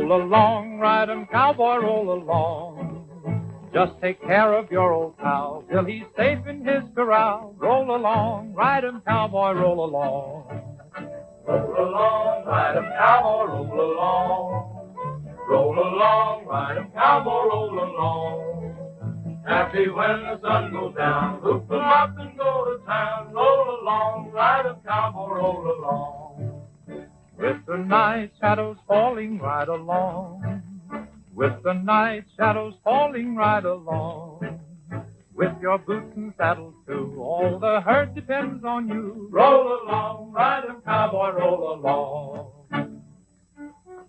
Roll along, ride 'em, cowboy, roll along. Just take care of your old pal till he's safe in his corral. Roll along, ride 'em, cowboy, roll along. Roll along, ride 'em, cowboy, roll along. Roll along, ride 'em, cowboy, roll along. Happy when the sun goes down, hoop 'em up and go to town. Roll along, ride 'em, cowboy, roll along. With the night shadows falling, ride along. With the night shadows falling, ride along. With your boots and saddles too, all the herd depends on you. Roll along, ride 'em, cowboy, roll along.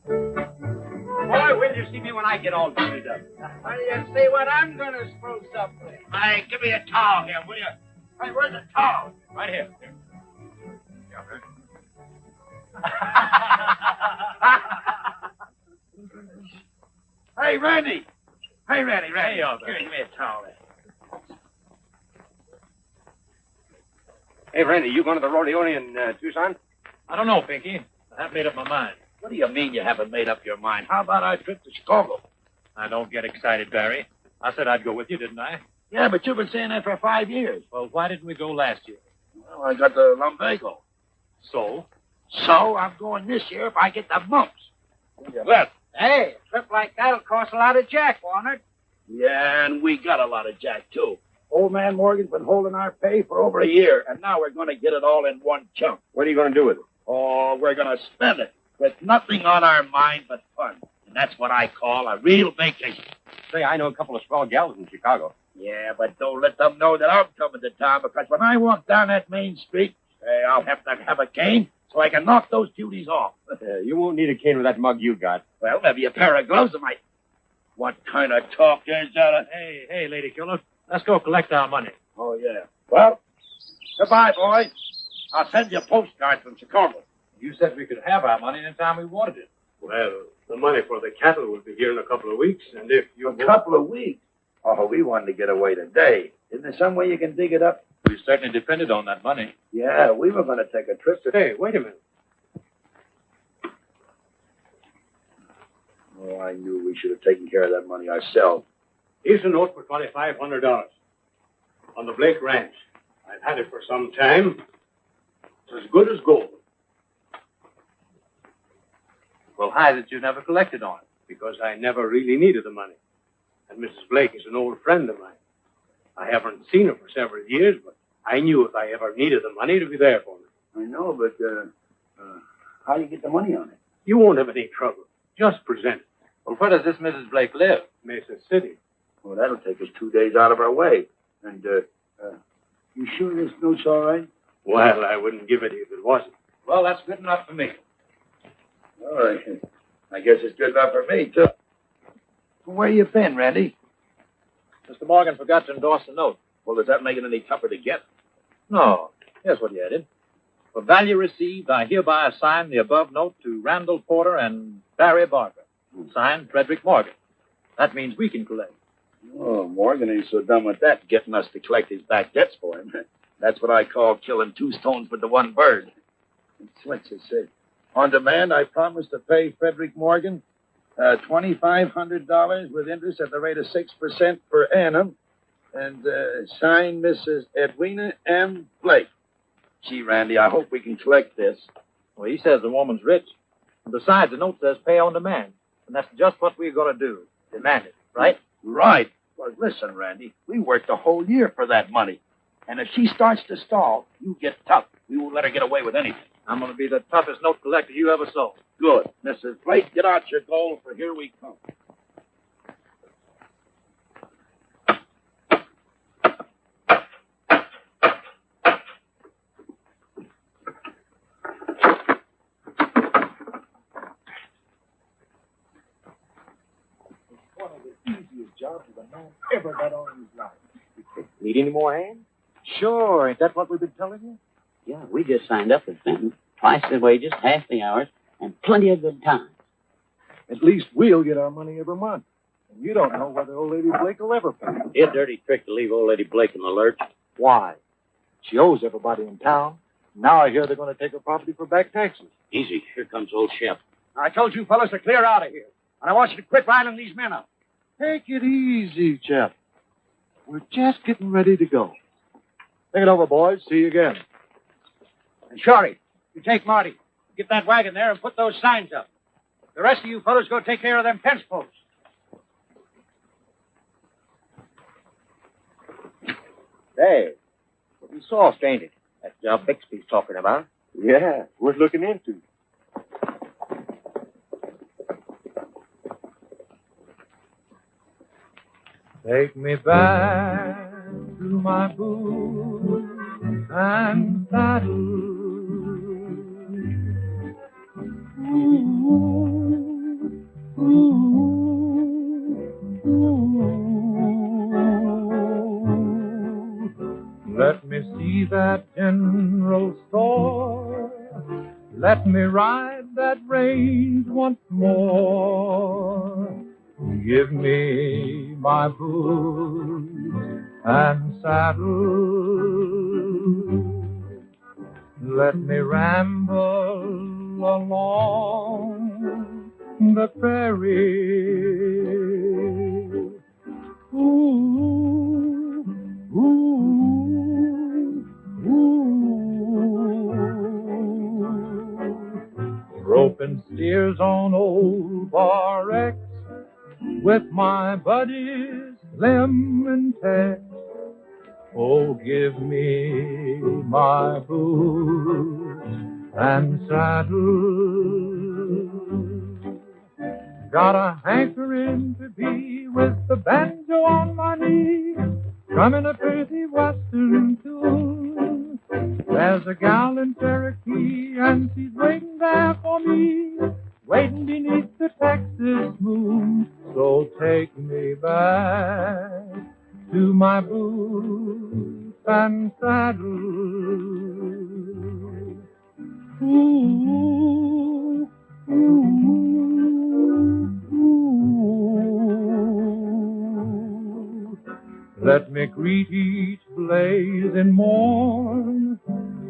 Boy, will you see me when I get all dirtied up? Well, you see what I'm going to spruce up with. Hey, give me a towel here, will you? Hey, where's the towel? Right here. Hey, Randy. Hey, Randy. Hey, Albert. Give me a towel there. Hey, Randy, you going to the rodeo in Tucson? I don't know, Pinky. I haven't made up my mind. What do you mean you haven't made up your mind? How about our trip to Chicago? I don't get excited, Barry. I said I'd go with you, didn't I? Yeah, but you've been saying that for 5 years. Well, why didn't we go last year? Well, I got the lumbago. So? So I'm going this year if I get the mumps. Left. Hey, a trip like that'll cost a lot of jack, won't it? Yeah, and we got a lot of jack, too. Old man Morgan's been holding our pay for over a year, and now we're going to get it all in one chunk. What are you going to do with it? Oh, we're going to spend it with nothing on our mind but fun. And that's what I call a real vacation. Say, I know a couple of swell gals in Chicago. Yeah, but don't let them know that I'm coming to town, because when I walk down that main street, I'll have to have a cane so I can knock those cuties off. You won't need a cane with that mug you got. Well, maybe a pair of gloves might. What kind of talk is that? Hey, lady killer. Let's go collect our money. Oh, yeah. Well, goodbye, boy. I'll send you postcards from Chicago. You said we could have our money anytime we wanted it. Well, the money for the cattle will be here in a couple of weeks, and if you... A couple of weeks? Oh, we wanted to get away today. Isn't there some way you can dig it up? We certainly depended on that money. Yeah, we were going to take a trip to... Hey, wait a minute. Oh, I knew we should have taken care of that money ourselves. Here's a note for $2,500 on the Blake Ranch. I've had it for some time. It's as good as gold. Well, hi that you never collected on it. Because I never really needed the money. And Mrs. Blake is an old friend of mine. I haven't seen her for several years, but I knew if I ever needed the money, it'd be there for me. I know, but how do you get the money on it? You won't have any trouble. Just present it. Well, where does this Mrs. Blake live? Mesa City. Well, that'll take us 2 days out of our way. And, you sure this note's all right? Well, I wouldn't give it if it wasn't. Well, that's good enough for me. All right. I guess it's good enough for me, too. Where you been, Randy? Mr. Morgan forgot to endorse the note. Well, does that make it any tougher to get? No. Here's what he added. For value received, I hereby assign the above note to Randall Porter and Barry Barker. Signed, Frederick Morgan. That means we can collect. Oh, Morgan ain't so dumb with that, getting us to collect his back debts for him. That's what I call killing two stones with the one bird. It's what you say. On demand, I promise to pay Frederick Morgan $2,500 with interest at the rate of 6% per annum. And sign Mrs. Edwina M. Blake. Gee, Randy, I hope we can collect this. Well, he says the woman's rich. And besides, the note says pay on demand. And that's just what we're going to do. Demand it, right? Right. Well, listen, Randy, we worked a whole year for that money. And if she starts to stall, you get tough. We won't let her get away with anything. I'm going to be the toughest note collector you ever saw. Good. Mrs. Blake, get out your gold, for here we come. One of the easiest jobs a man ever got on in his life. Need any more hands? Sure. Ain't that what we've been telling you? Yeah, we just signed up with Fenton. Twice the wages, half the hours, and plenty of good times. At least we'll get our money every month. And you don't know whether old lady Blake will ever pay. Be a dirty trick to leave old lady Blake in the lurch. Why? She owes everybody in town. Now I hear they're going to take her property for back taxes. Easy. Here comes old Shep. I told you fellas to clear out of here. And I want you to quit riling these men up. Take it easy, Jeff. We're just getting ready to go. Think it over, boys. See you again. And Shorty, you take Marty. Get that wagon there and put those signs up. The rest of you fellows go take care of them fence posts. Hey, you saw, ain't it? That job Bixby's talking about. Yeah, worth looking into. Take me back to my boots and saddle. Ooh, ooh, ooh. Let me see that general store. Let me ride that range once more. Give me my boots and saddle. Let me ramble along the prairie. Ooh, ooh, ooh. Roping steers on old Bar X with my buddies Slim and Tex. Oh, give me my boots and saddle. Got a hankering to be with the banjo on my knee, strumming a pretty western tune. There's a gal in Cherokee and she's waiting there for me, waiting beneath the Texas moon. So take me back to my boots and saddle. Ooh, ooh, ooh. Let me greet each blazing morn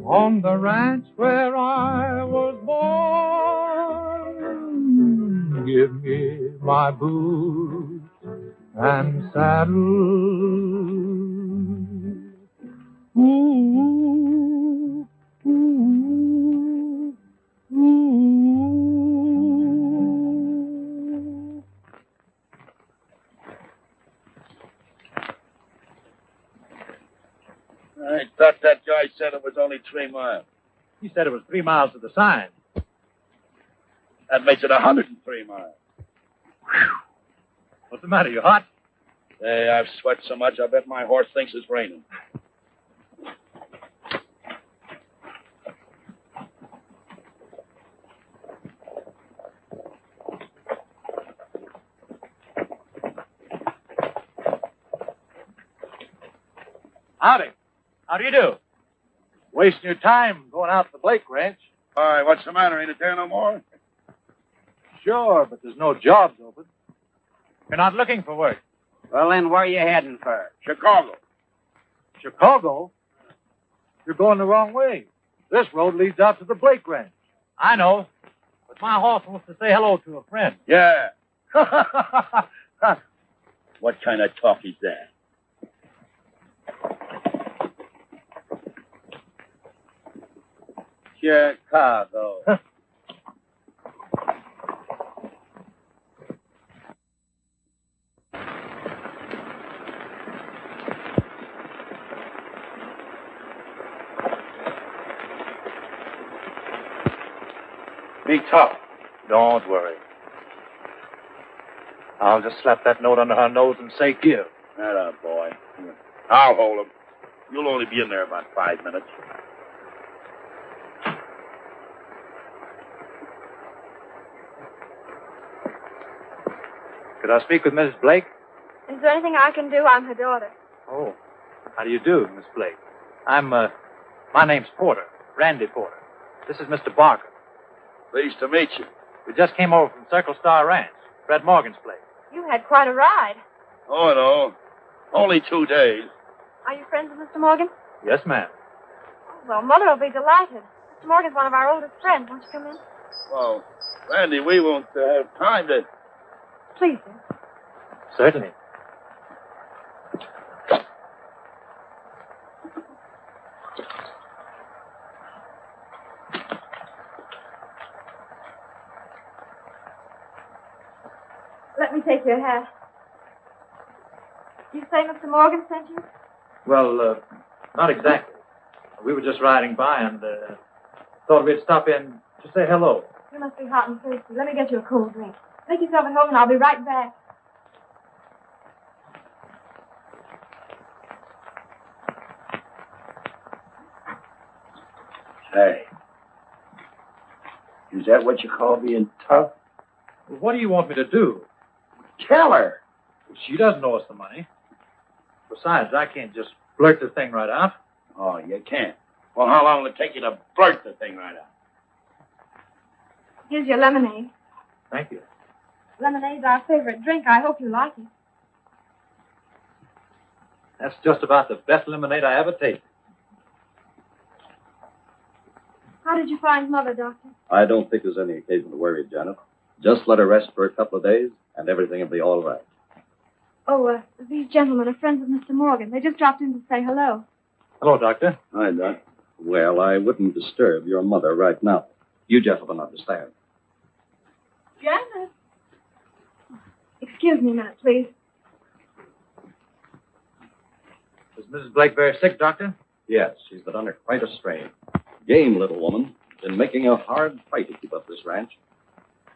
on the ranch where I was born. Give me my boots and saddle. Ooh, ooh, ooh. I thought that guy said it was only 3 miles. He said it was 3 miles to the sign. That makes it 103 miles. What's the matter? You hot? Hey, I've sweat so much, I bet my horse thinks it's raining. Howdy. How do you do? Wasting your time going out to the Blake Ranch. All right, what's the matter? Ain't it there no more? Sure, but there's no jobs open. You're not looking for work. Well, then, where are you heading for? Chicago. Chicago? You're going the wrong way. This road leads out to the Blake Ranch. I know. But my horse wants to say hello to a friend. Yeah. What kind of talk is that? Chicago. Be tough. Don't worry. I'll just slap that note under her nose and say give. That boy. I'll hold him. You'll only be in there about 5 minutes. Could I speak with Mrs. Blake? Is there anything I can do? I'm her daughter. Oh. How do you do, Miss Blake? My name's Porter. Randy Porter. This is Mr. Barker. Pleased to meet you. We just came over from Circle Star Ranch, Fred Morgan's place. You had quite a ride. Oh, no. Only 2 days. Are you friends with Mr. Morgan? Yes, ma'am. Well, Mother will be delighted. Mr. Morgan's one of our oldest friends. Won't you come in? Well, Randy, we won't have time to... Please, sir. Certainly. Let me take your hat. You say Mr. Morgan sent you? Well, not exactly. We were just riding by and thought we'd stop in to say hello. You must be hot and thirsty. Let me get you a cold drink. Make yourself at home and I'll be right back. Hey. Is that what you call being tough? Well, what do you want me to do? Tell her. She doesn't owe us the money. Besides, I can't just blurt the thing right out. Oh, you can't. Well, how long will it take you to blurt the thing right out? Here's your lemonade. Thank you. Lemonade's our favorite drink. I hope you like it. That's just about the best lemonade I ever tasted. How did you find Mother, Doctor? I don't think there's any occasion to worry, Janet. Just let her rest for a couple of days, and everything will be all right. Oh, these gentlemen are friends of Mr. Morgan. They just dropped in to say hello. Hello, Doctor. Hi, Doc. Well, I wouldn't disturb your mother right now. You gentlemen understand. Janet. Excuse me a minute, please. Is Mrs. Blake very sick, Doctor? Yes, she's been under quite a strain. Game little woman. Been making a hard fight to keep up this ranch.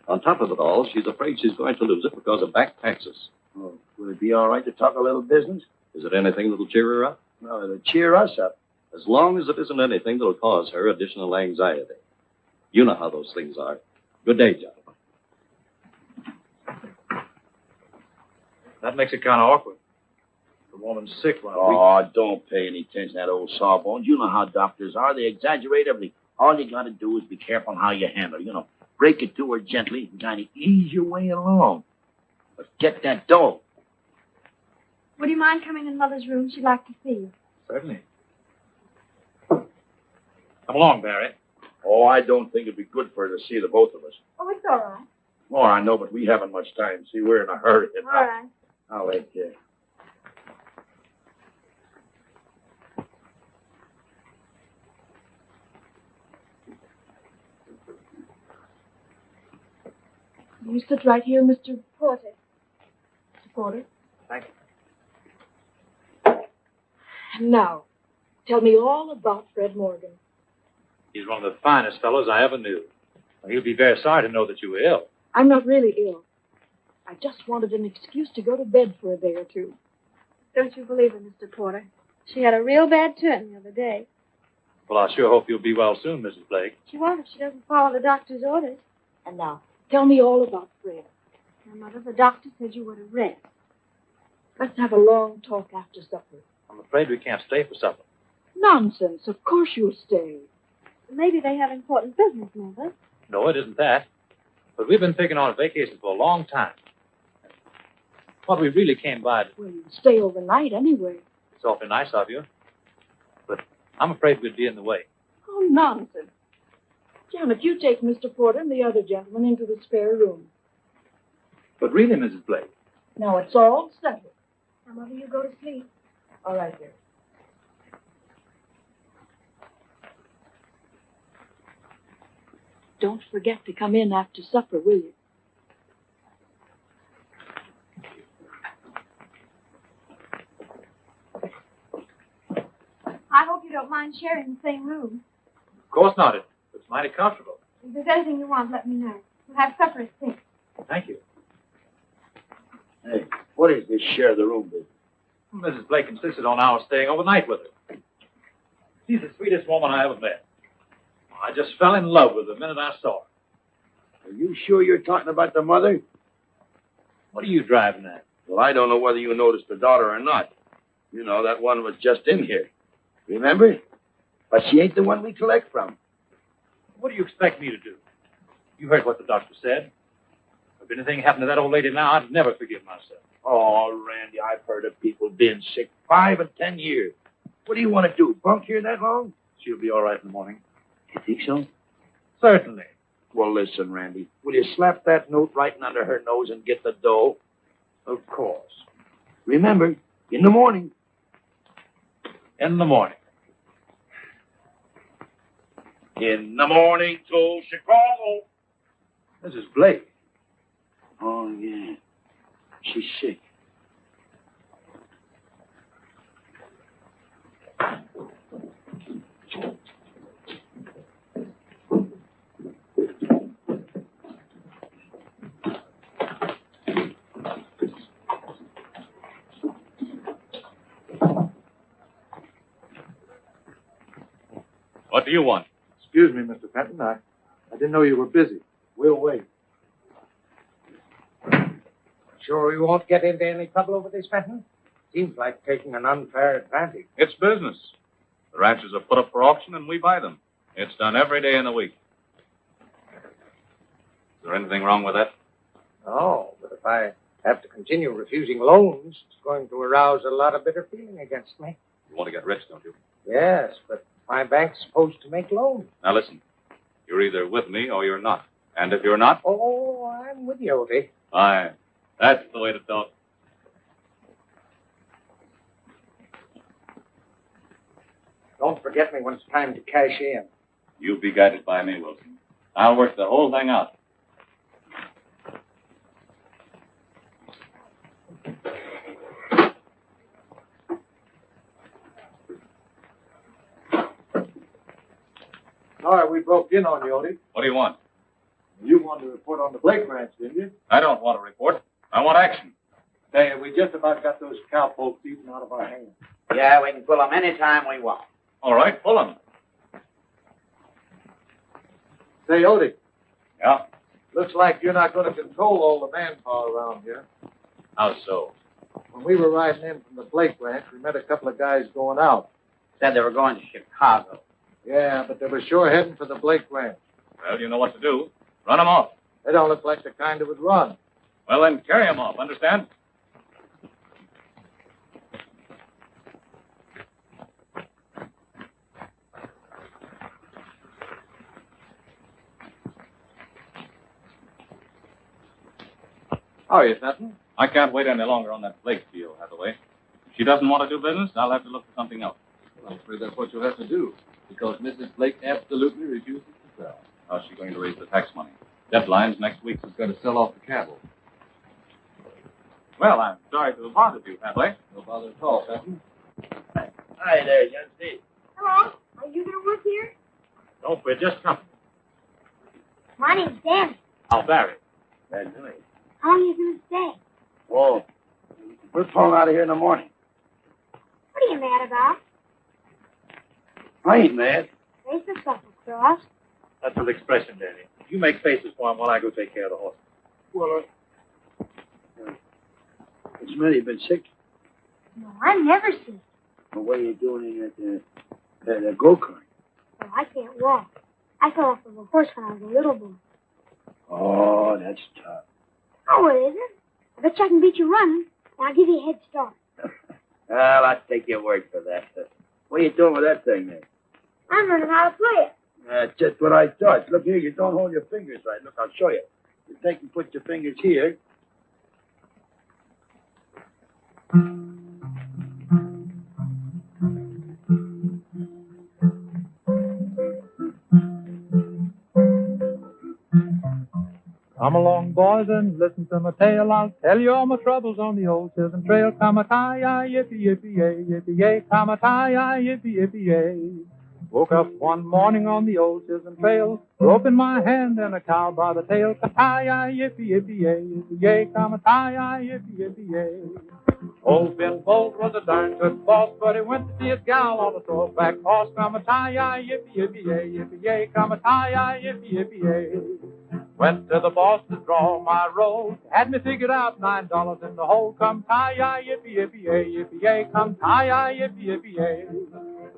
On top of it all, she's afraid she's going to lose it because of back taxes. Oh, would it be all right to talk a little business? Is it anything that'll cheer her up? No, it'll cheer us up. As long as it isn't anything that'll cause her additional anxiety. You know how those things are. Good day, gentlemen. That makes it kind of awkward. The woman's sick while Oh, don't pay any attention to that old sawbones. You know how doctors are. They exaggerate everything. All you got to do is be careful how you handle it. Break it to her gently and kind of ease your way along. But get that dough. Would you mind coming in Mother's room? She'd like to see you. Certainly. Come along, Barry. Oh, I don't think it'd be good for her to see the both of us. Oh, it's all right. Oh, I know, but we haven't much time. See, we're in a hurry. All right. I'll wait here. You sit right here, Mr. Porter. Mr. Porter. Thank you. And now, tell me all about Fred Morgan. He's one of the finest fellows I ever knew. He'll be very sorry to know that you were ill. I'm not really ill. I just wanted an excuse to go to bed for a day or two. Don't you believe it, Mr. Porter? She had a real bad turn the other day. Well, I sure hope you'll be well soon, Mrs. Blake. She won't if she doesn't follow the doctor's orders. And now, tell me all about Fred. Now, Mother, the doctor said you were to rest. Let's have a long talk after supper. I'm afraid we can't stay for supper. Nonsense. Of course you'll stay. Maybe they have important business, Mother. No, it isn't that. But we've been taking on a vacation for a long time. What we really came by to... Well, you'll stay overnight anyway. It's awfully nice of you. But I'm afraid we'd be in the way. Oh, nonsense. Janet, you take Mr. Porter and the other gentleman into the spare room. But really, Mrs. Blake... Now, it's all settled. Now, Mother, you go to sleep. All right, dear. Don't forget to come in after supper, will you? I hope you don't mind sharing the same room. Of course not. It's mighty comfortable. If there's anything you want, let me know. We'll have supper at 6. Thank you. Hey, what is this share of the room business? Mrs. Blake insisted on our staying overnight with her. She's the sweetest woman I ever met. I just fell in love with her the minute I saw her. Are you sure you're talking about the mother? What are you driving at? Well, I don't know whether you noticed the daughter or not. You know, that one was just in here. Remember? But she ain't the one we collect from. What do you expect me to do? You heard what the doctor said. If anything happened to that old lady now, I'd never forgive myself. Oh, Randy, I've heard of people being sick 5 and 10 years. What do you want to do, bunk here that long? She'll be all right in the morning. You think so? Certainly. Well, listen, Randy. Will you slap that note right under her nose and get the dough? Of course. Remember, in the morning. In the morning. In the morning to Chicago. Mrs. Blake. Oh, yeah. She's sick. What do you want? Excuse me, Mr. Fenton. I didn't know you were busy. We'll wait. Sure we won't get into any trouble over this, Fenton? Seems like taking an unfair advantage. It's business. The ranches are put up for auction and we buy them. It's done every day in the week. Is there anything wrong with that? No, but if I have to continue refusing loans, it's going to arouse a lot of bitter feeling against me. You want to get rich, don't you? Yes, but my bank's supposed to make loans. Now listen. You're either with me or you're not. And if you're not... Oh, I'm with you, Odie. Fine. That's the way to talk. Don't forget me when it's time to cash in. You be guided by me, Wilson. I'll work the whole thing out. Sorry, we broke in on you, Odie. What do you want? You wanted to report on the Blake ranch, didn't you? I don't want a report. I want action. Say, we just about got those cowpokes eaten out of our hands. Yeah, we can pull them any time we want. All right, pull them. Say, Odie, Yeah? looks like you're not going to control all the manpower around here. How so? When we were riding in from the Blake ranch, we met a couple of guys going out. Said they were going to Chicago. Yeah, but they were sure heading for the Blake ranch. Well, you know what to do. Run them off. They don't look like the kind that would run. Well, then carry them off, understand? How are you, Fenton? I can't wait any longer on that Blake deal, Hathaway. If she doesn't want to do business, I'll have to look for something else. I'm afraid that's what you'll have to do, because Mrs. Blake absolutely refuses to sell. How's she going to raise the tax money? Deadline's next week. She's going to sell off the cattle. Well, I'm sorry to have bothered you, Hathaway. No bother at all, Fenton. Hi there, young Steve. Hello. Are you going to work here? Don't we're just company. My name's Dan. I'll Barry. That's nice. How long are you going to stay? Oh, we're pulling out of here in the morning. What are you mad about? I ain't mad. Face the supper cross. That's his expression, Danny. You make faces for him while I go take care of the horse. Well, has Millie been sick? No, I'm never sick. Well, what are you doing in that go-kart? Oh, I can't walk. I fell off of a horse when I was a little boy. Oh, that's tough. Oh, it isn't. I bet you I can beat you running, and I'll give you a head start. Well, I'll take your word for that. What are you doing with that thing, then? I'm learning how to play it. That's just what I thought. Look here, you don't hold your fingers right. Look, I'll show you. You take and put your fingers here. Come along, boys, and listen to my tale. I'll tell you all my troubles on the old Chisholm Trail. Come-a-tie-yi, yippee-yippee-yay, yippee-yay. Come-a-tie-yi, yippee-yippee-yay. Woke up one morning on the old Chisholm Trail, rope in my hand and a cow by the tail. Come-a-tie-yi, yippee-yippee-yay, yippee-yay. Come-a-tie-yi, yippee-yippee-yay. Old Ben Bolt was a darn good boss, but he went to see his gal on a throwback horse. Come-a-tie-yi, yippee-yippee-yay, yippee-yay. Come-a-tie-yi, yippee-yippee-yay. Went to the boss to draw my roll. Had me figured out $9 in the hole. Come tie-yi, yippee-yippee-yay, yippee-yay. Come tie-yi, yippee-yippee-yay.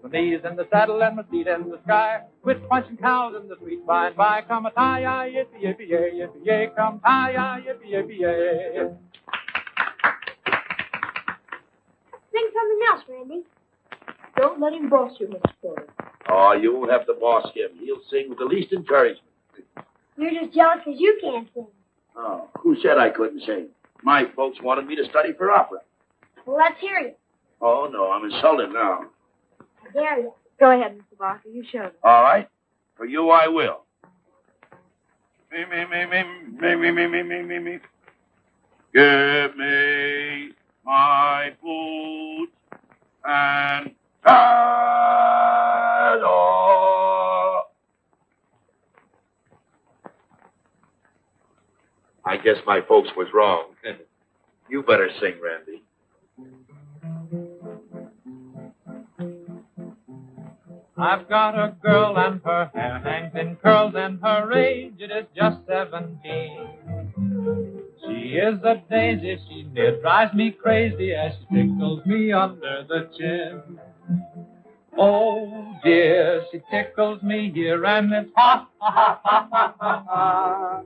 My knees in the saddle and my feet in the sky. Quit punching cows in the street by and by. Come a tie-yi, yippee-yippee-yay, yippee-yay. Come tie-yi, yippee-yippee-yay. Sing something else, Randy. Don't let him boss you, Mr. Porter. Oh, you won't have to boss him. He'll sing with the least encouragement. You're just jealous because you can't sing. Oh, who said I couldn't sing? My folks wanted me to study for opera. Well, let's hear you. Oh, no, I'm insulted now. I dare you. Go ahead, Mr. Barker. You show them. All right. For you, I will. Me, me, me, me, me, me, me, me, me, me, me. Give me my boots and hello. I guess my folks was wrong. You better sing, Randy. I've got a girl and her hair hangs in curls and her age it is just 17. She is a daisy, she near drives me crazy as she tickles me under the chin. Oh dear, she tickles me here and it's ha ha ha ha ha ha ha.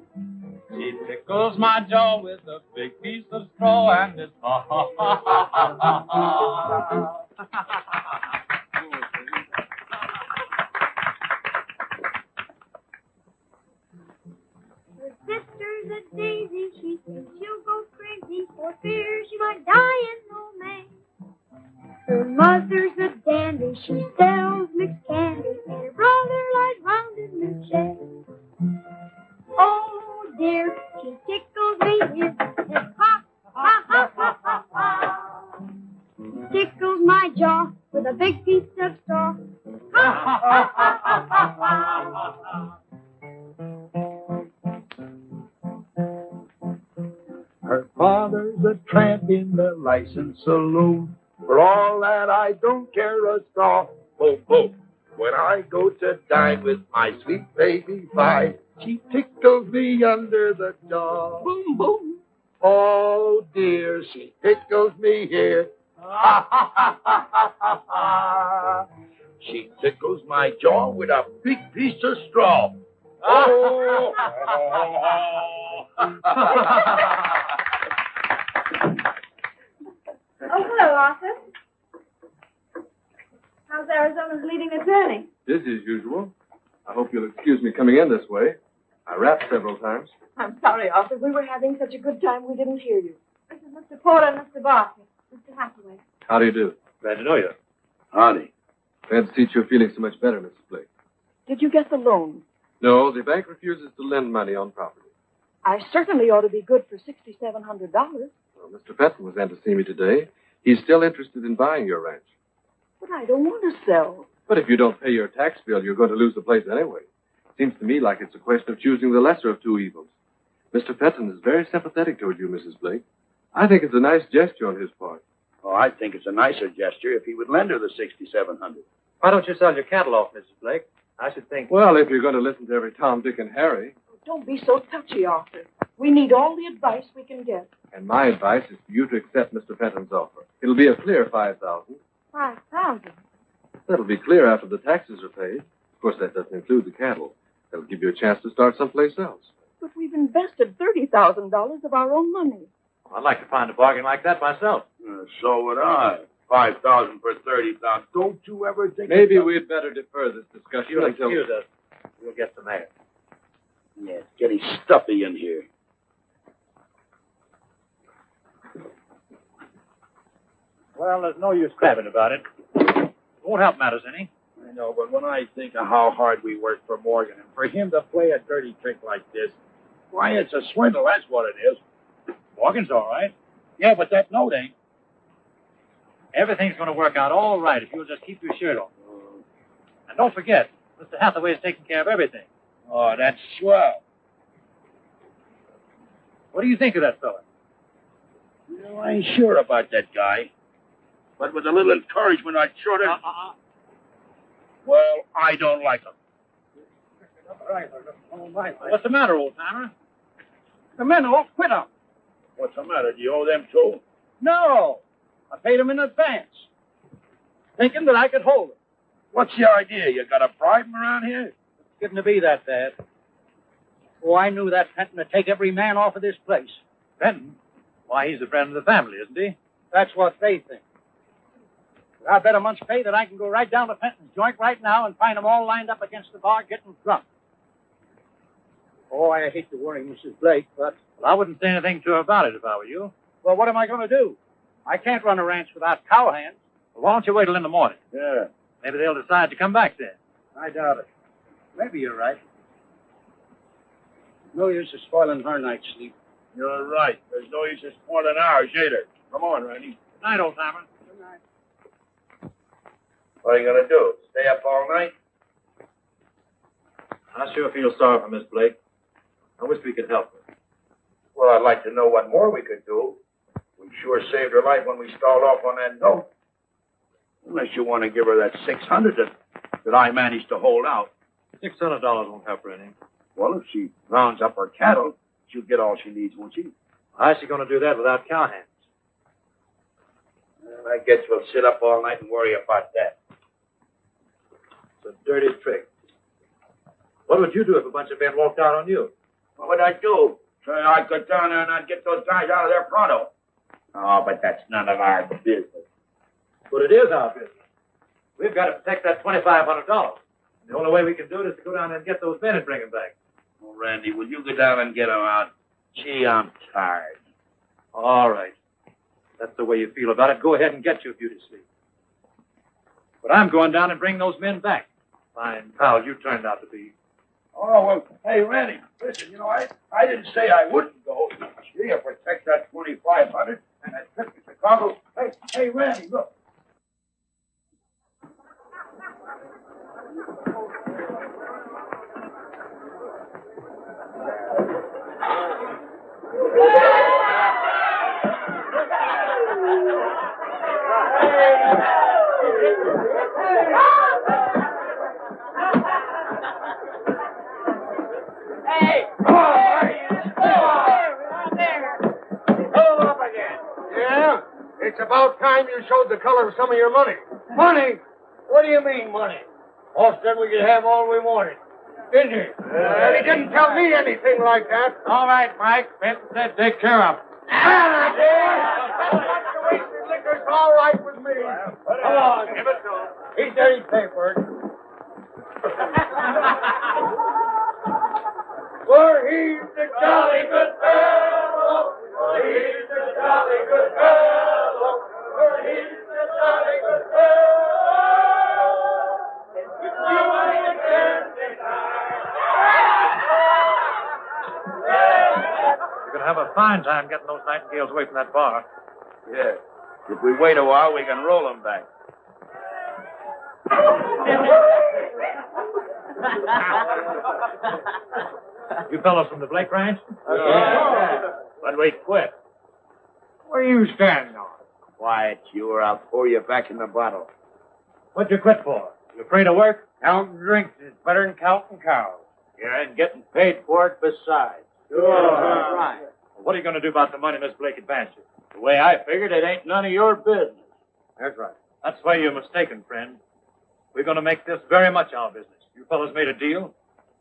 She tickles my jaw with a big piece of straw and it's ha ha ha ha ha ha ha. Sister's a daisy, she thinks she'll go crazy for fear she might die in old May. Her mother's a dandy, she sells mixed candy, and her brother lies round in the shed. Oh dear, she tickles me here, and ha, ha, ha, ha, ha, ha. Tickles my jaw with a big piece of straw. Ha, ha, ha, ha, ha, ha, ha. Her father's a tramp in the licensed saloon. For all that, I don't care a straw. Boom, boom. When I go to dine with my sweet baby Vi, she tickles me under the jaw. Boom, boom. Oh, dear, she tickles me here. Ha, ha, ha, ha, ha, ha, ha. She tickles my jaw with a big piece of straw. Oh! Oh, hello, Arthur. How's Arizona's leading attorney? Busy as usual. I hope you'll excuse me coming in this way. I rapped several times. I'm sorry, Arthur. We were having such a good time we didn't hear you. This is Mr. Porter and Mr. Barker. Mr. Hathaway. How do you do? Glad to know you. Howdy. Glad to see you're feeling so much better, Mrs. Blake. Did you get the loan? No, the bank refuses to lend money on property. I certainly ought to be good for $6,700. Well, Mr. Fenton was in to see me today. He's still interested in buying your ranch. But I don't want to sell. But if you don't pay your tax bill, you're going to lose the place anyway. Seems to me like it's a question of choosing the lesser of two evils. Mr. Fenton is very sympathetic toward you, Mrs. Blake. I think it's a nice gesture on his part. Oh, I think it's a nicer gesture if he would lend her the $6,700. Why don't you sell your cattle off, Mrs. Blake? I should think. Well, if you're going to listen to every Tom, Dick, and Harry. Don't be so touchy, Arthur. We need all the advice we can get. And my advice is for you to accept Mr. Fenton's offer. It'll be a clear $5,000. $5,000. That'll be clear after the taxes are paid. Of course, that doesn't include the cattle. That'll give you a chance to start someplace else. But we've invested $30,000 of our own money. I'd like to find a bargain like that myself. So would I. $5,000 for $30,000. Don't you ever think? Maybe we'd better defer this discussion You'll until... excuse us. We'll get the mayor. Yeah, it's getting stuffy in here. Well, there's no use crabbing about it. It won't help matters any. I know, but when I think of how hard we worked for Morgan and for him to play a dirty trick like this, why, it's a swindle, that's what it is. Morgan's all right. Yeah, but that note ain't. Everything's going to work out all right if you'll just keep your shirt on. And don't forget, Mr. Hathaway is taking care of everything. Oh, that's swell. What do you think of that fella? You know, I ain't sure about that guy. But with a little encouragement, I'd sure to... Well, I don't like him. What's the matter, old-timer? The men all quit him. What's the matter? Do you owe them too? No. I paid him in advance, thinking that I could hold him. What's the idea? You got a bribe him around here? It's getting to be that bad. Oh, I knew that Fenton would take every man off of this place. Fenton? Why, he's a friend of the family, isn't he? That's what they think. But I bet a month's pay that I can go right down to Fenton's joint right now and find them all lined up against the bar getting drunk. Oh, I hate to worry Mrs. Blake, but... Well, I wouldn't say anything to her about it if I were you. Well, what am I going to do? I can't run a ranch without cowhands. Well, why don't you wait till in the morning? Yeah. Maybe they'll decide to come back then. I doubt it. Maybe you're right. No use of spoiling her night's sleep. You're right. There's no use in spoiling ours either. Come on, Randy. Good night, old timer. Good night. What are you going to do? Stay up all night? I sure feel sorry for Miss Blake. I wish we could help her. Well, I'd like to know what more we could do. We sure saved her life when we stalled off on that note. Unless you want to give her that $600 that I managed to hold out. $600 won't help her any. Well, if she rounds up her cattle, she'll get all she needs, won't she? How's she going to do that without cowhands? Well, I guess we'll sit up all night and worry about that. It's a dirty trick. What would you do if a bunch of men walked out on you? What would I do? So I'd go down there and I'd get those guys out of there pronto. Oh, but that's none of our business. But it is our business. We've got to protect that $2,500. The only way we can do it is to go down there and get those men and bring them back. Well, Randy, will you go down and get them out? Gee, I'm tired. All right. That's the way you feel about it. Go ahead and get your beauty sleep. But I'm going down and bring those men back. Fine pal you turned out to be. Oh, well, hey, Randy, listen, I didn't say I wouldn't go. Gee, I'll protect that $2,500 and that trip to Chicago. Hey, Randy, look. Yeah? It's about time you showed the color of some of your money. Money? What do you mean, money? Boss said we could have all we wanted. Didn't he? He didn't tell me anything like that. All right, Mike. Benton said take care of them. Wasted liquor's all right with me. Come on. Give it to him. He's dirty paper. For he's the jolly good fellow. For he's the jolly good fellow. For he's the jolly good fellow. You ain't You're going to have a fine time getting those nightingales away from that bar. Yeah. If we wait a while, we can roll them back. You fellows from the Blake Ranch? But we quit. What are you standing on? Quiet, you, or I'll pour you back in the bottle. What'd you quit for? You afraid of work? Counting drinks is better than counting cows. Yeah, and getting paid for it besides. Right. Well, what are you going to do about the money Miss Blake advanced you? The way I figured, it ain't none of your business. That's right. That's where you're mistaken, friend. We're going to make this very much our business. You fellas made a deal, and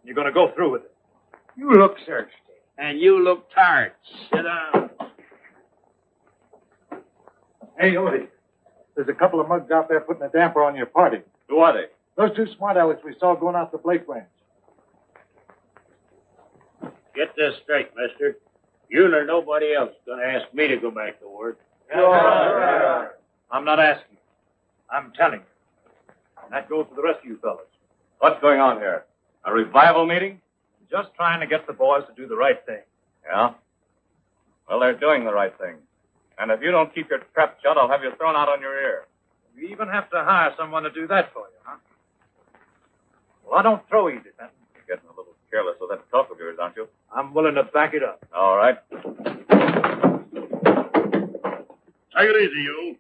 you're going to go through with it. You look thirsty. And you look tired. Sit down. Hey, Odie, there's a couple of mugs out there putting a damper on your party. Who are they? Those two smart alecks we saw going out to Blake Ranch. Get this straight, mister. You nor nobody else is going to ask me to go back to work. I'm not asking. I'm telling you. And that goes for the rest of you fellas. What's going on here? A revival meeting? Just trying to get the boys to do the right thing. Yeah? Well, they're doing the right thing. And if you don't keep your trap shut, I'll have you thrown out on your ear. You even have to hire someone to do that for you, huh? Well, I don't throw easy, Benton. You're getting a little careless with that talk of yours, aren't you? I'm willing to back it up. All right. Take it easy, you.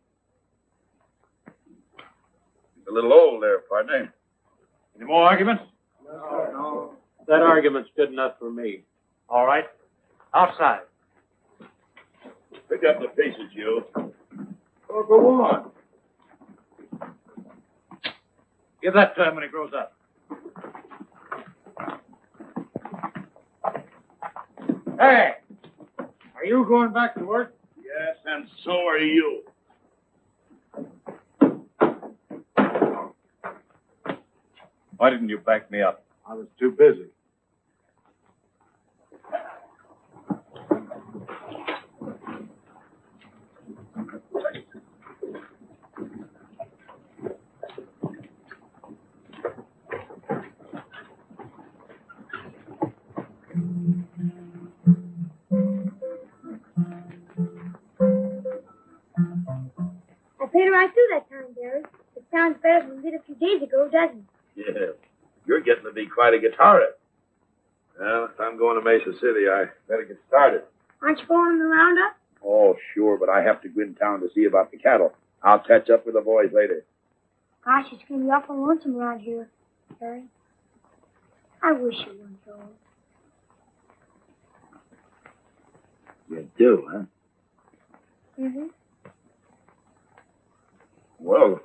He's a little old there, partner. Any more arguments? No. That argument's good enough for me. All right. Outside. Pick up the pieces, you. Oh, go on. Give that to him when he grows up. Hey, are you going back to work? Yes, and so are you. Why didn't you back me up? I was too busy. though, doesn't it? Yeah. You're getting to be quite a guitarist. Well, if I'm going to Mesa City, I better get started. Aren't you going on the roundup? Oh, sure, but I have to go in town to see about the cattle. I'll catch up with the boys later. Gosh, it's going to be awful lonesome around here, Harry. I wish you weren't going. You do, huh? Mm-hmm. Well,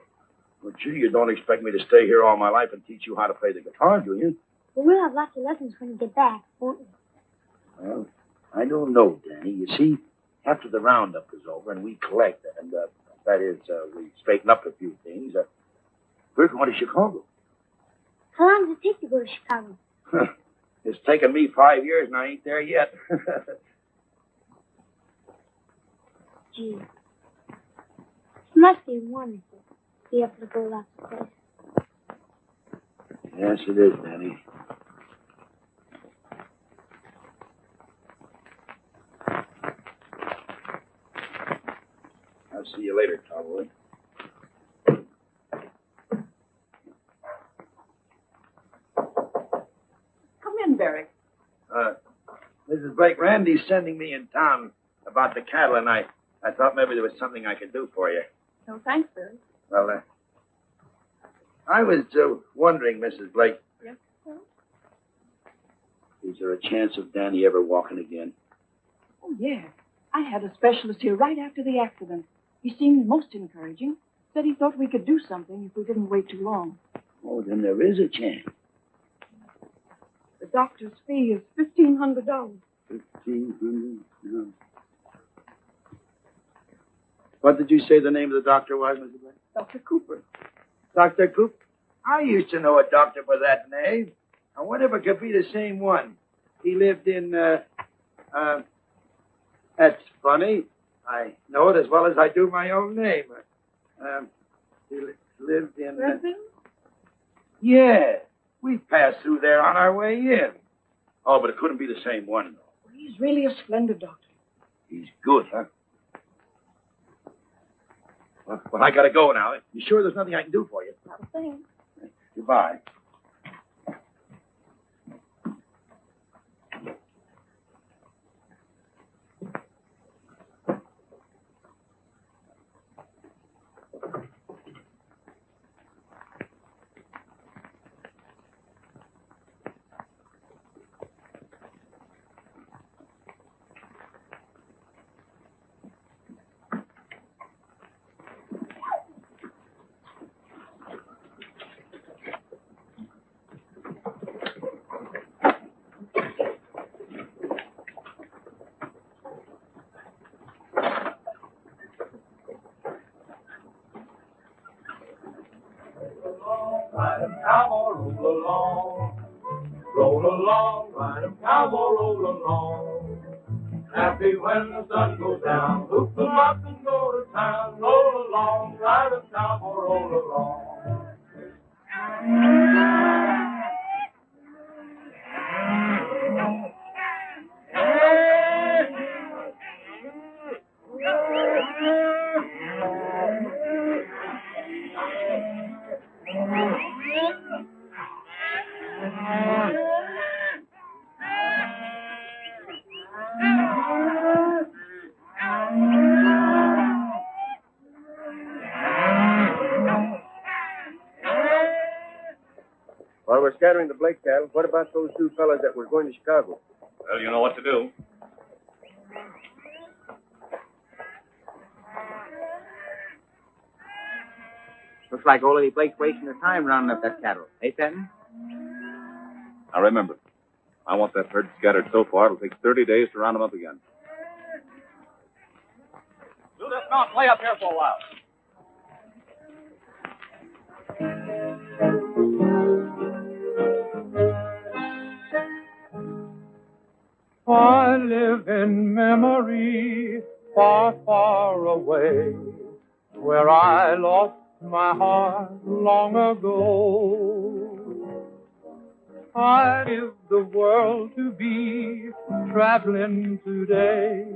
gee, you don't expect me to stay here all my life and teach you how to play the guitar, do you? Well, we'll have lots of lessons when you get back, won't we? Well, I don't know, Danny. You see, after the roundup is over and we collect, and that is, we straighten up a few things, we're going to Chicago. How long does it take to go to Chicago? It's taken me 5 years and I ain't there yet. Gee. It must be wonderful to be able to go lots of places. Yes, it is, Danny. I'll see you later, Cowboy. Come in, Barry. Mrs. Blake, Randy's sending me in town about the cattle, and I thought maybe there was something I could do for you. No, thanks, Barry. Well, I was wondering, Mrs. Blake. Yes, sir? Is there a chance of Danny ever walking again? Oh, yes. I had a specialist here right after the accident. He seemed most encouraging. Said he thought we could do something if we didn't wait too long. Oh, then there is a chance. The doctor's fee is $1,500. $1,500? No. What did you say the name of the doctor was, Mrs. Blake? Dr. Cooper. Dr. Coop? I used to know a doctor by that name. I wonder if it could be the same one. He lived in, that's funny. I know it as well as I do my own name. He lived in... Redville? Yeah. We passed through there on our way in. Oh, but it couldn't be the same one, though. Well, he's really a splendid doctor. He's good, huh? Well, I gotta go now. You sure there's nothing I can do for you? Not a thing. Goodbye. Ride 'em, cowboy, roll along. Roll along, ride 'em, cowboy, roll along. Happy when the sun goes down, hoop 'em up and go to town. Roll along, ride 'em, cowboy, roll along. While we're scattering the Blake cattle, what about those two fellas that were going to Chicago? Well, you know what to do. Looks like old Lady Blake's wasting her time rounding up that cattle. Eh, Stanley? Now remember, I want that herd scattered so far it'll take 30 days to round them up again. Do this mount play up here for a while. I live in memory, far, far away, where I lost my heart long ago. I give the world to be traveling today,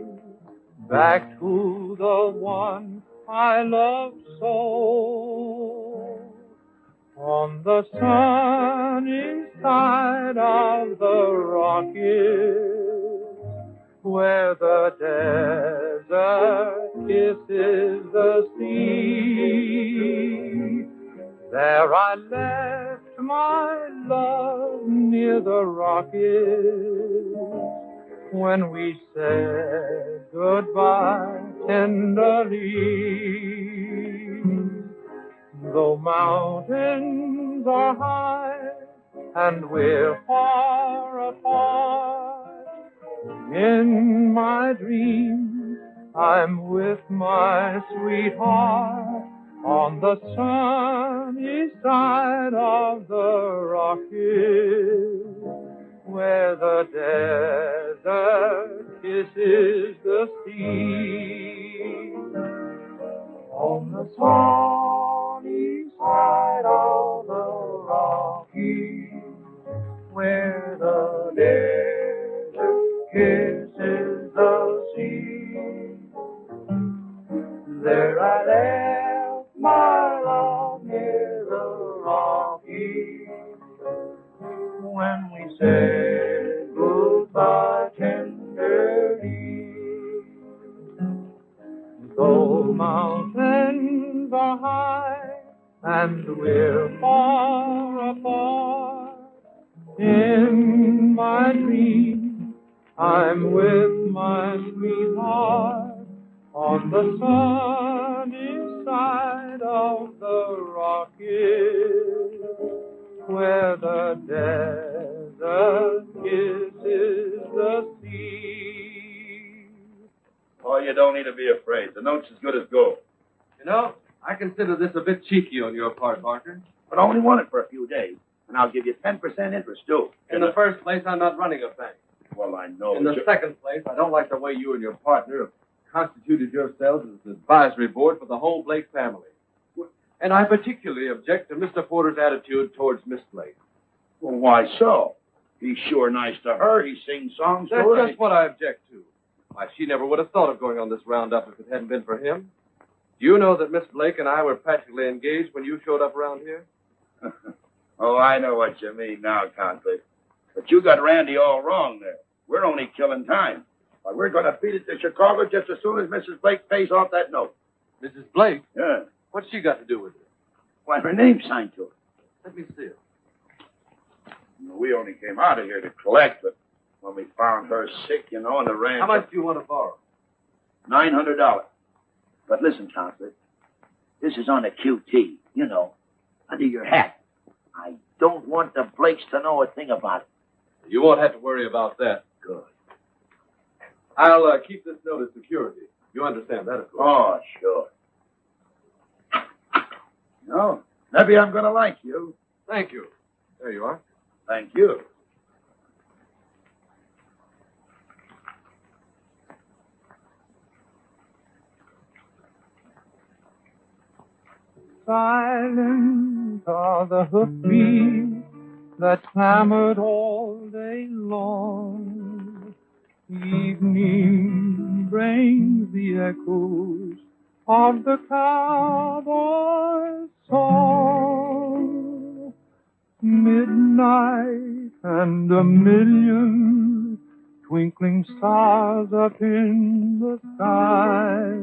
back to the one I love so. On the sunny side of the Rockies, where the desert kisses the sea, there I left my love near the Rockies when we said goodbye tenderly. Though mountains are high and we're far apart, in my dreams I'm with my sweetheart on the sunny side of the Rockies, where the desert kisses the sea. On the sunny side of the Rockies, where the desert kisses the sea, there I left my love near the Rockies when we said goodbye tenderly. Though mountains are high and we're far apart, in my dreams I'm with my sweetheart on the sunny side of the Rockies, where the desert kisses the sea. Oh, you don't need to be afraid. The note's as good as gold. You know, I consider this a bit cheeky on your part, Barker. But I only want it for a few days. And I'll give you 10% interest, too. In the first place, I'm not running a bank. Well, I know. In the second place, I don't like the way you and your partner have constituted yourselves as an advisory board for the whole Blake family. And I particularly object to Mr. Porter's attitude towards Miss Blake. Well, why so? He's sure nice to her. He sings songs to her. That's just what I object to. Why, she never would have thought of going on this roundup if it hadn't been for him. Do you know that Miss Blake and I were practically engaged when you showed up around here? Oh, I know what you mean now, Conklin. But you got Randy all wrong there. We're only killing time. Why, we're going to beat it to Chicago just as soon as Mrs. Blake pays off that note. Mrs. Blake? Yeah. What's she got to do with it? Why, her name's signed to it. Let me see it. We only came out of here to collect, but when we found her sick, you know, on the ranch... How much do you want to borrow? $900. But listen, Conklin, this is on a QT, you know, under your hat. I don't want the Blakes to know a thing about it. You won't have to worry about that. Good. I'll keep this note as security. You understand that, of course. Oh, sure. No, maybe I'm going to like you. Thank you. There you are. Thank you. Silent are the hoofbeats that clamored all day long. Evening brings the echoes of the cowboy's song. Midnight and a million twinkling stars up in the sky.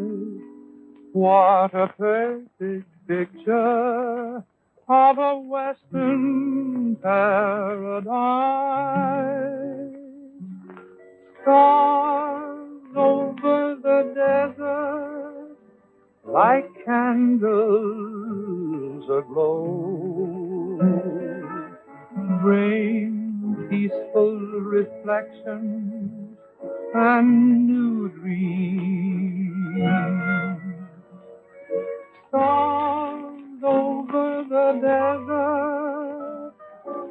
What a perfect picture of a western paradise. Stars over the desert like candles aglow, bring peaceful reflections and new dreams. Stars over the desert,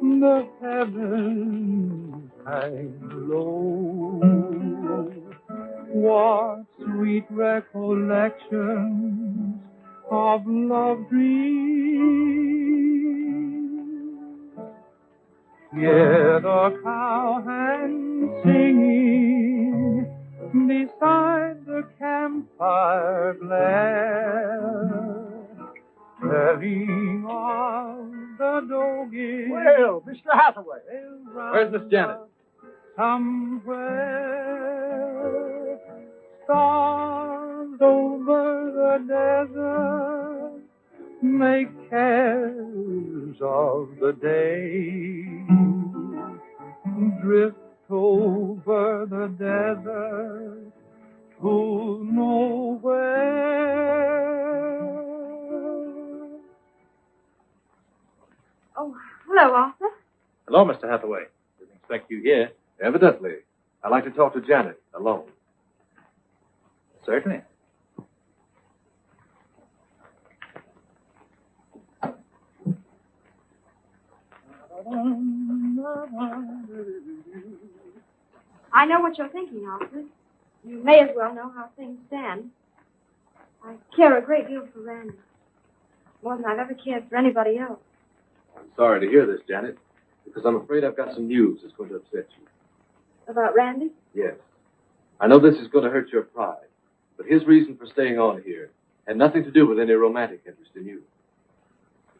the heavens hang low. What sweet recollections of love dreams. Hear the cowhands singing beside the campfire glare, telling of the doggy. Well, Mr. Hathaway. Where's Miss Janet? Somewhere, stars over the desert make cares of the day. Drift over the desert to nowhere. Oh, hello, Arthur. Hello, Mr. Hathaway. Didn't expect you here. Evidently. I'd like to talk to Janet alone. Certainly. I know what you're thinking, Arthur. You may as well know how things stand. I care a great deal for Randy. More than I've ever cared for anybody else. I'm sorry to hear this, Janet, because I'm afraid I've got some news that's going to upset you. About Randy? Yes. I know this is going to hurt your pride, but his reason for staying on here had nothing to do with any romantic interest in you.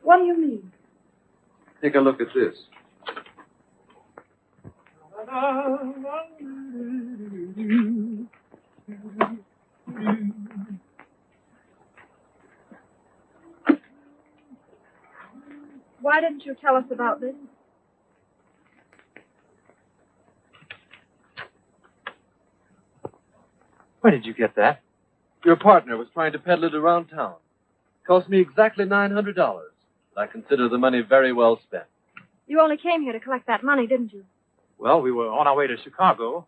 What do you mean? Take a look at this. Why didn't you tell us about this? Where did you get that? Your partner was trying to peddle it around town. Cost me exactly $900. I consider the money very well spent. You only came here to collect that money, didn't you? Well, we were on our way to Chicago.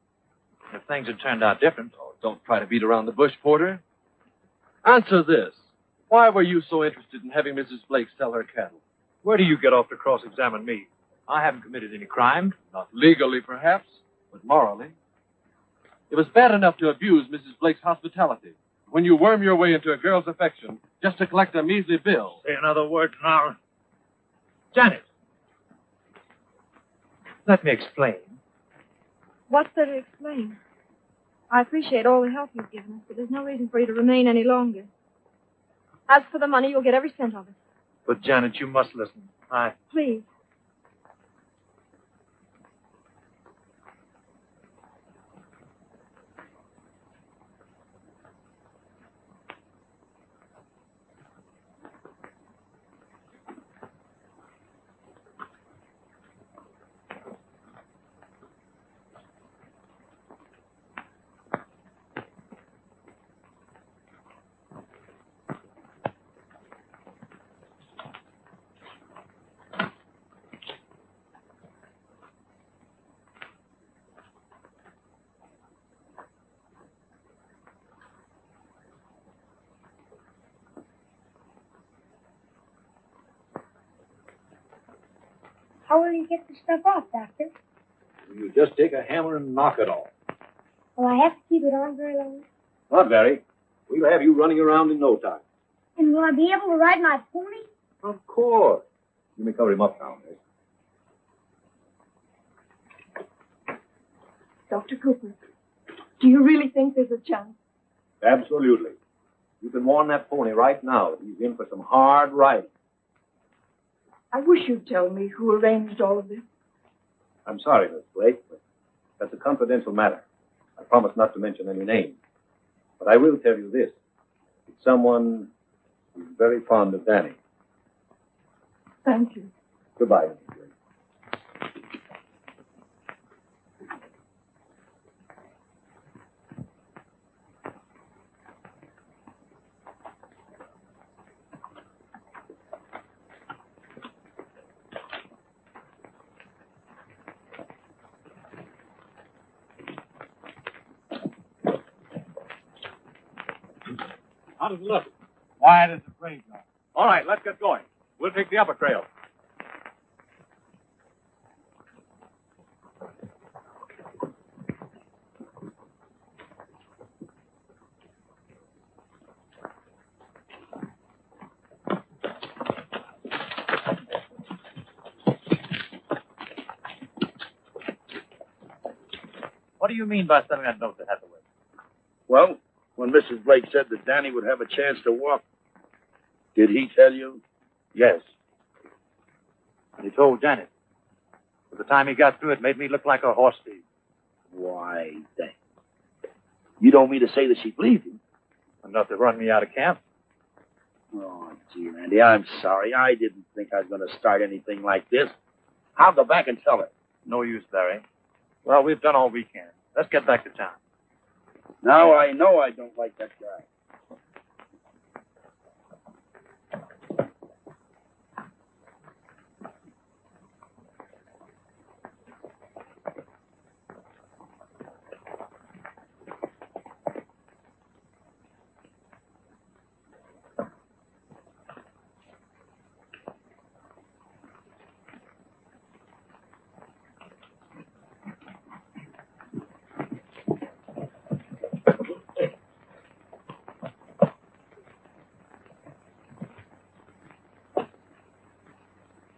If things had turned out different. Oh, don't try to beat around the bush, Porter. Answer this. Why were you so interested in having Mrs. Blake sell her cattle? Where do you get off to cross-examine me? I haven't committed any crime. Not legally, perhaps, but morally. It was bad enough to abuse Mrs. Blake's hospitality. When you worm your way into a girl's affection just to collect a measly bill. Say another word now. Janet. Let me explain. What's there to explain? I appreciate all the help you've given us, but there's no reason for you to remain any longer. As for the money, you'll get every cent of it. But, Janet, you must listen. Please. How will you get the stuff off, Doctor? You just take a hammer and knock it off. Will I have to keep it on very long? Not very. We'll have you running around in no time. And will I be able to ride my pony? Of course. You may cover him up now, miss. Dr. Cooper, do you really think there's a chance? Absolutely. You can warn that pony right now that he's in for some hard riding. I wish you'd tell me who arranged all of this. I'm sorry, Miss Blake, but that's a confidential matter. I promise not to mention any names. But I will tell you this. It's someone who's very fond of Danny. Thank you. Goodbye, Miss Blake. How does it look? Wide as a graveyard. All right, let's get going. We'll take the upper trail. What do you mean by sending that note to Hathaway? Well, when Mrs. Blake said that Danny would have a chance to walk, did he tell you? Yes. And he told Janet. By the time he got through, it made me look like a horse thief. Why, that. You don't mean to say that she believed him? Enough to run me out of camp. Oh, gee, Randy, I'm sorry. I didn't think I was going to start anything like this. I'll go back and tell her. No use, Barry. Well, we've done all we can. Let's get back to town. Now I know I don't like that guy.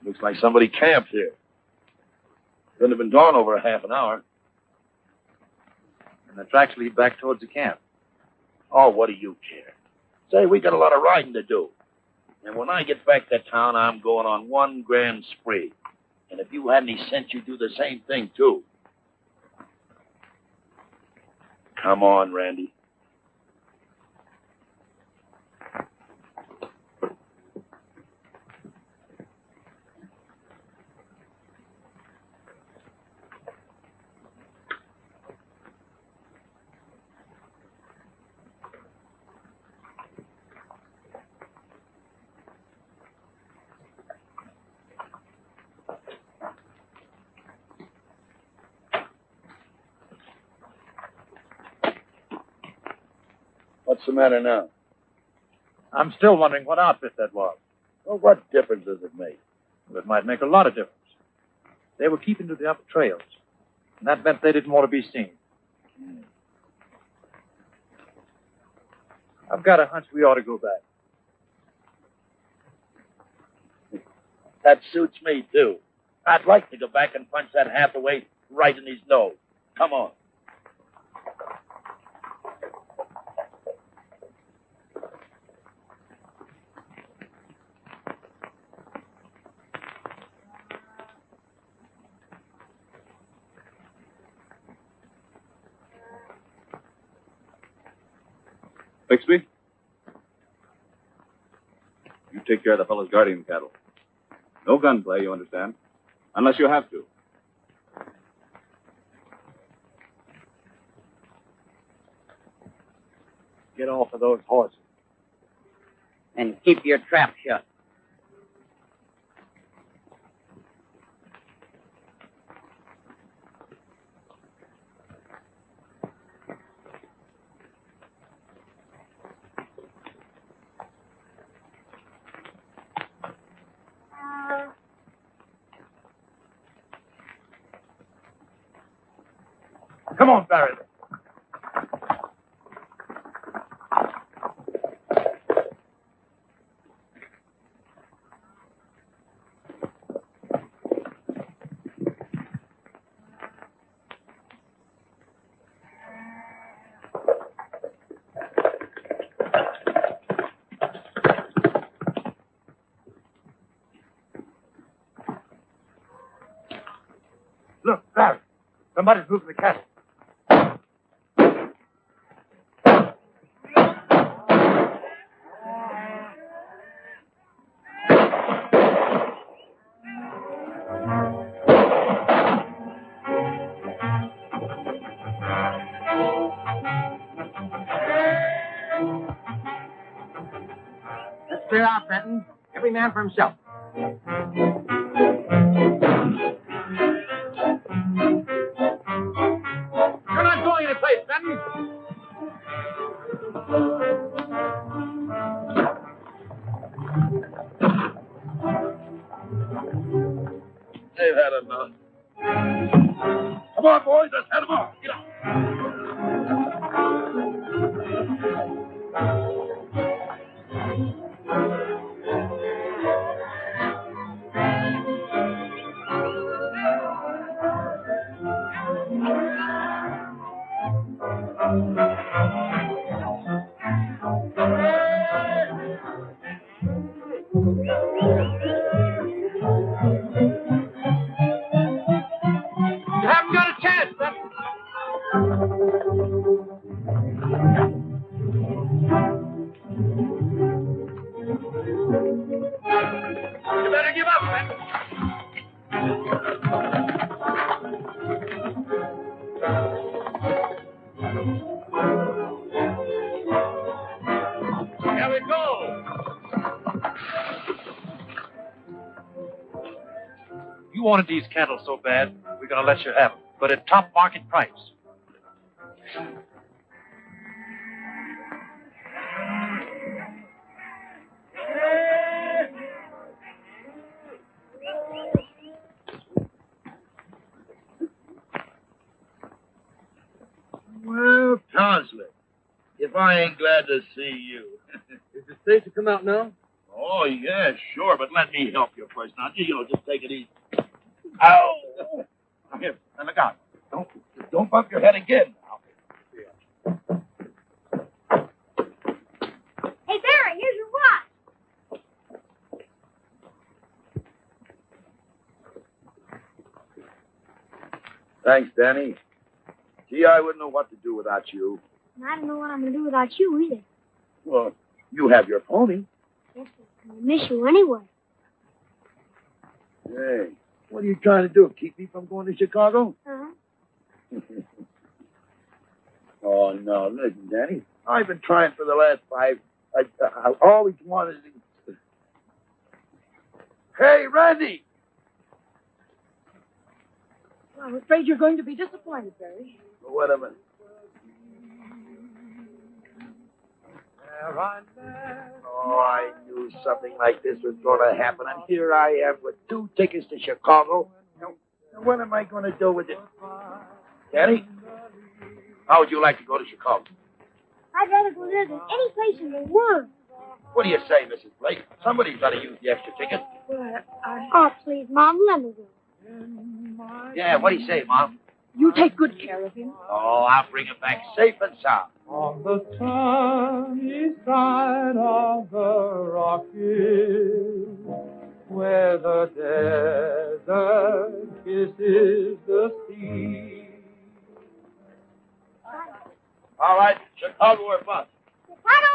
Looks like somebody camped here. Couldn't have been gone over a half an hour. And the tracks lead back towards the camp. Oh, what do you care? Say, we got a lot of riding to do. And when I get back to town, I'm going on one grand spree. And if you had any sense, you'd do the same thing, too. Come on, Randy. What's the matter now? I'm still wondering what outfit that was. Well, what difference does it make? Well, it might make a lot of difference. They were keeping to the upper trails. And that meant they didn't want to be seen. I've got a hunch we ought to go back. That suits me, too. I'd like to go back and punch that Hathaway right in his nose. Come on. Bixby? You take care of the fellows guarding the cattle. No gunplay, you understand? Unless you have to. Get off of those horses. And keep your trap shut. Come on, Barry. Look, Barry. Somebody's moving the cattle. Let's clear out, Fenton. Every man for himself. You're not going anyplace, Fenton. They've had enough. Come on, boys. Let's head them off. Get up. You better give up, man. Here we go. You wanted these cattle so bad, we're going to let you have them, but at top market price. Well, Tosley, if I ain't glad to see you. Is it safe to come out now? Oh, yeah, sure, but let me help you first. Now, just take it easy. Ow! Now, here, and look out. Don't bump your head again now. Hey, Barry, here's your watch. Thanks, Danny. Gee, I wouldn't know what to do without you. And I don't know what I'm going to do without you either. Well, you have your pony. Yes, I miss you anyway. Hey, what are you trying to do? Keep me from going to Chicago? Uh-huh. Oh, no. Listen, Danny. I've been trying for the last 5. I always wanted to... Hey, Randy! Well, I'm afraid you're going to be disappointed, Barry. Wait a minute. Oh, I knew something like this was going to happen, and here I am with 2 tickets to Chicago. Now, what am I going to do with it? Danny, how would you like to go to Chicago? I'd rather go there than any place in the world. What do you say, Mrs. Blake? Somebody's got to use the extra ticket. Well, Oh, please, Mom, let me go. Yeah, what do you say, Mom? you take good care of him. Oh, I'll bring him back safe and sound. On the sunny side of the Rockies, where the desert kisses the sea. All right, Chicago or bust. Chicago